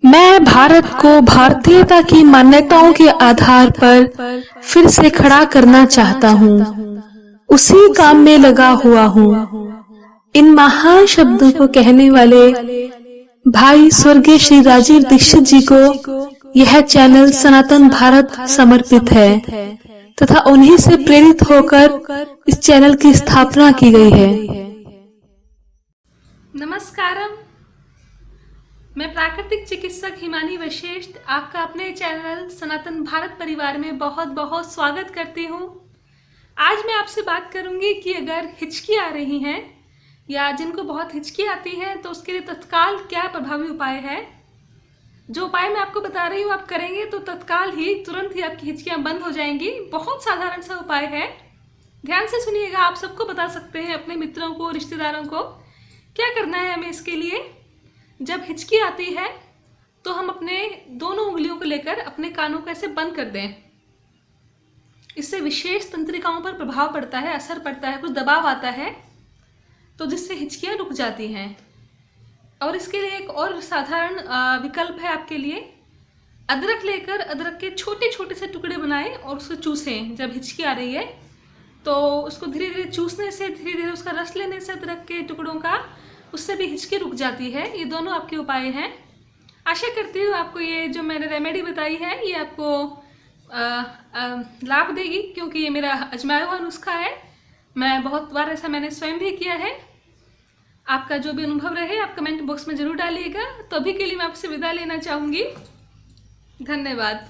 मैं भारत को भारतीयता की मान्यताओं के आधार पर फिर से खड़ा करना चाहता हूँ। उसी काम में लगा हुआ हूँ। इन महान शब्दों को कहने वाले भाई स्वर्गीय श्री राजीव दीक्षित जी को यह चैनल सनातन भारत समर्पित है तथा उन्हीं से प्रेरित होकर इस चैनल की स्थापना की गई है। नमस्कारम, मैं प्राकृतिक चिकित्सक हिमानी वशिष्ठ आपका अपने चैनल सनातन भारत परिवार में बहुत बहुत स्वागत करती हूँ। आज मैं आपसे बात करूँगी कि अगर हिचकी आ रही हैं या जिनको बहुत हिचकी आती है तो उसके लिए तत्काल क्या प्रभावी उपाय है। जो उपाय मैं आपको बता रही हूँ आप करेंगे तो तत्काल ही तुरंत ही आपकी हिचकियाँ बंद हो जाएंगी। बहुत साधारण सा उपाय है, ध्यान से सुनिएगा। आप सबको बता सकते हैं, अपने मित्रों को, रिश्तेदारों को। क्या करना है हमें इसके लिए, जब हिचकी आती है तो हम अपने दोनों उंगलियों को लेकर अपने कानों को ऐसे बंद कर दें। इससे विशेष तंत्रिकाओं पर प्रभाव पड़ता है, असर पड़ता है, कुछ दबाव आता है तो जिससे हिचकियां रुक जाती हैं। और इसके लिए एक और साधारण विकल्प है आपके लिए। अदरक लेकर अदरक के छोटे छोटे से टुकड़े बनाएं और उसको चूसें। जब हिचकी आ रही है तो उसको धीरे धीरे चूसने से, धीरे धीरे उसका रस लेने से अदरक के टुकड़ों का, उससे भी हिचकी रुक जाती है। ये दोनों आपके उपाय हैं। आशा करती हूँ आपको ये जो मैंने रेमेडी बताई है ये आपको लाभ देगी, क्योंकि ये मेरा आजमाया हुआ नुस्खा है। मैं बहुत बार ऐसा मैंने स्वयं भी किया है। आपका जो भी अनुभव रहे आप कमेंट बॉक्स में ज़रूर डालिएगा। तो अभी के लिए मैं आपसे विदा लेना चाहूँगी। धन्यवाद।